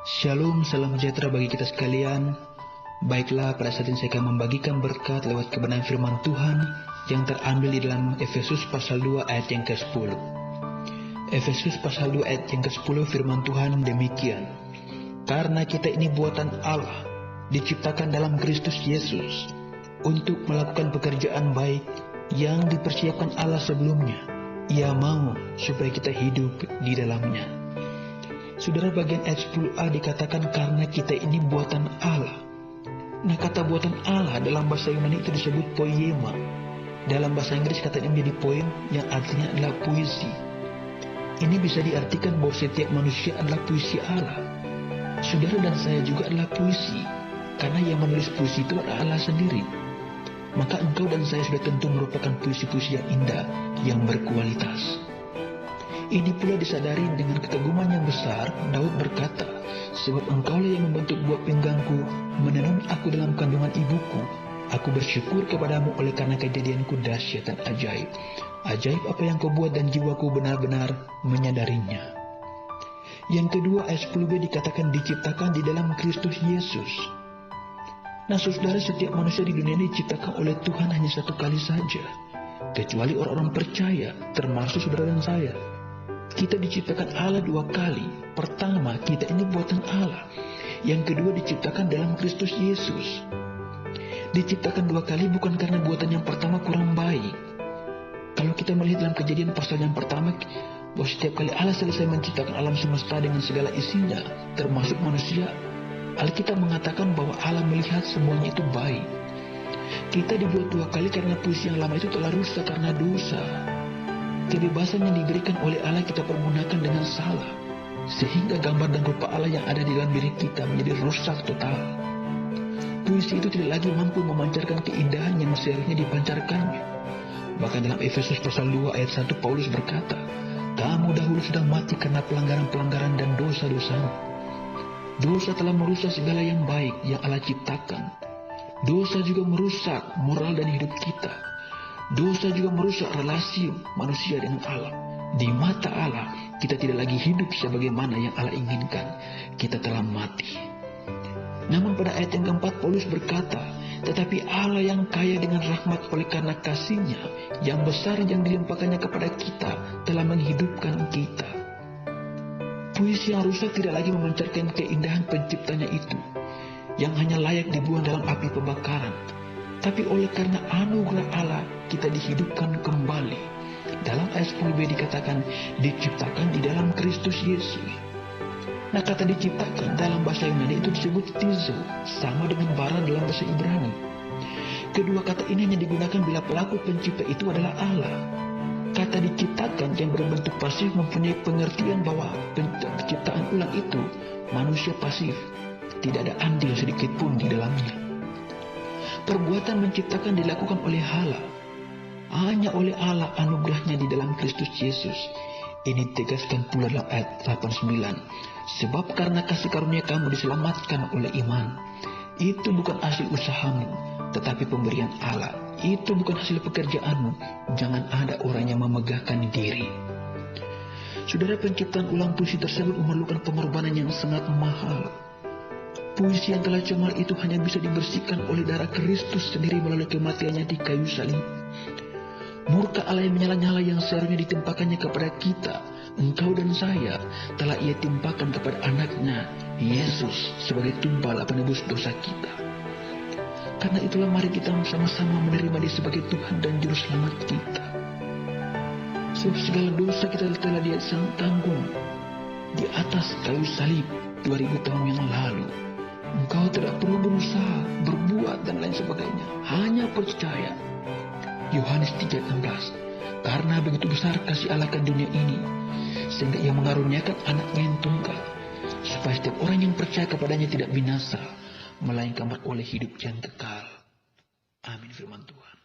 Shalom, salam sejahtera bagi kita sekalian. Baiklah, pada saat ini saya akan membagikan berkat lewat kebenaran firman Tuhan yang terambil di dalam Efesus pasal 2 ayat yang ke-10. Efesus pasal 2 ayat yang ke-10 firman Tuhan demikian. Karena kita ini buatan Allah, diciptakan dalam Kristus Yesus, untuk melakukan pekerjaan baik yang dipersiapkan Allah sebelumnya. Ia mau supaya kita hidup di dalamnya. Saudara, bagian ayat 10a dikatakan karena kita ini buatan Allah. Nah, kata buatan Allah dalam bahasa Yunani itu disebut poiema. Dalam bahasa Inggris kata ini menjadi poem yang artinya adalah puisi. Ini bisa diartikan bahwa setiap manusia adalah puisi Allah. Saudara dan saya juga adalah puisi, karena yang menulis puisi itu adalah Allah sendiri. Maka engkau dan saya sudah tentu merupakan puisi-puisi yang indah, yang berkualitas. Ini pula disadari dengan keteguman yang besar, Daud berkata, sebab engkaulah yang membentuk buah pinggangku, menenun aku dalam kandungan ibuku. Aku bersyukur kepadamu oleh karena kejadianku dahsyat dan ajaib. Ajaib apa yang kau buat dan jiwaku benar-benar menyadarinya. Yang kedua, ayat 10b dikatakan diciptakan di dalam Kristus Yesus. Nah, saudara, setiap manusia di dunia ini diciptakan oleh Tuhan hanya satu kali saja. Kecuali orang-orang percaya, termasuk saudara dan saya. Kita diciptakan Allah dua kali. Pertama, kita ini buatan Allah. Yang kedua, diciptakan dalam Kristus Yesus. Diciptakan dua kali bukan karena buatan yang pertama kurang baik. Kalau kita melihat dalam Kejadian pasal yang pertama, bahwa setiap kali Allah selesai menciptakan alam semesta dengan segala isinya, termasuk manusia, Alkitab mengatakan bahwa Allah melihat semuanya itu baik. Kita dibuat dua kali karena puisi yang lama itu telah rusak karena dosa. Kebebasan yang diberikan oleh Allah kita pergunakan dengan salah, sehingga gambar dan rupa Allah yang ada di dalam diri kita menjadi rusak total. Puisi itu tidak lagi mampu memancarkan keindahan yang seharusnya dipancarkannya. Bahkan dalam Efesus pasal 2 ayat 1 Paulus berkata, kamu dahulu sudah mati karena pelanggaran-pelanggaran dan dosa-dosamu. Dosa telah merusak segala yang baik yang Allah ciptakan. Dosa juga merusak moral dan hidup kita. Dosa juga merusak relasi manusia dengan Allah. Di mata Allah, kita tidak lagi hidup sebagaimana yang Allah inginkan. Kita telah mati. Namun pada ayat yang keempat, Paulus berkata, tetapi Allah yang kaya dengan rahmat oleh karena kasih-Nya yang besar yang dilimpahkannya kepada kita, telah menghidupkan kita. Puisi yang rusak tidak lagi memancarkan keindahan penciptanya itu, yang hanya layak dibuang dalam api pembakaran. Tapi oleh karena anugerah Allah, kita dihidupkan kembali. Dalam ayat 10b dikatakan, diciptakan di dalam Kristus Yesus. Nah, kata diciptakan dalam bahasa Yunani itu disebut tizo, sama dengan bara dalam bahasa Ibrani. Kedua kata ini hanya digunakan bila pelaku pencipta itu adalah Allah. Kata diciptakan yang berbentuk pasif mempunyai pengertian bahwa penciptaan ulang itu manusia pasif, tidak ada andil sedikit pun di dalamnya. Perbuatan menciptakan dilakukan oleh Allah. Hanya oleh Allah anugerahnya di dalam Kristus Yesus. Ini tegaskan pula dalam ayat 89. Sebab karena kasih karunia kamu diselamatkan oleh iman. Itu bukan hasil usahamu, tetapi pemberian Allah. Itu bukan hasil pekerjaanmu. Jangan ada orang yang memegahkan diri. Saudara, penciptaan ulang puisi tersebut memerlukan pengorbanan yang sangat mahal. Puisi yang telah cemar itu hanya bisa dibersihkan oleh darah Kristus sendiri melalui kematiannya di kayu salib. Murka Allah yang menyala-nyala yang seharusnya ditimpakannya kepada kita, engkau dan saya, telah Ia timpakan kepada anaknya, Yesus, sebagai tumpal penebus dosa kita. Karena itulah mari kita sama-sama menerima Dia sebagai Tuhan dan Juru Selamat kita. Sebab segala dosa kita telah Dia tanggung di atas kayu salib 2000 tahun yang lalu. Engkau tidak perlu berusaha, berbuat dan lain sebagainya. Hanya percaya. Yohanes 3:16. Karena begitu besar kasih Allah akan dunia ini, sehingga Ia mengaruniakan anaknya yang tunggal, supaya setiap orang yang percaya kepadanya tidak binasa, melainkan beroleh hidup yang kekal. Amin firman Tuhan.